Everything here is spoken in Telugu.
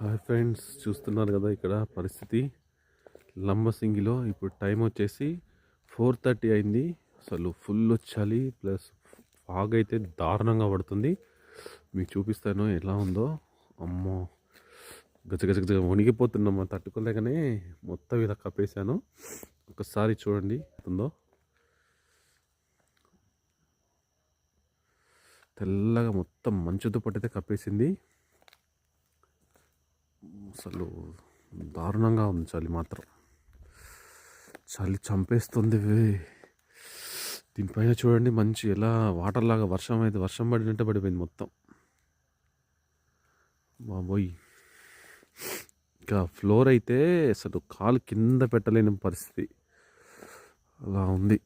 హాయ్ ఫ్రెండ్స్, చూస్తున్నారు కదా ఇక్కడ పరిస్థితి లంబసింగిలో. ఇప్పుడు టైం వచ్చేసి 4:30 అయింది. అసలు ఫుల్ చలి ప్లస్ ఫాగ్ అయితే దారుణంగా పడుతుంది. మీకు చూపిస్తాను ఎలా ఉందో. అమ్మో, గజ గజ గజ వణిగిపోతున్నామా తట్టుకోలేకనే మొత్తం ఇలా కప్పేశాను. ఒకసారి చూడండి ఉందో, తెల్లగా మొత్తం మంచు దుప్పటైతే కప్పేసింది. అసలు దారుణంగా ఉంది చలి మాత్రం. చలి చంపేస్తుంది. దీనిపైన చూడండి మంచి ఎలా వాటర్ లాగా వర్షం అయితే వర్షం పడినట్టే పడిపోయింది మొత్తం. బాబోయ్, ఇంకా ఫ్లోర్ అయితే అసలు కాలు కింద పెట్టలేని పరిస్థితి అలా ఉంది.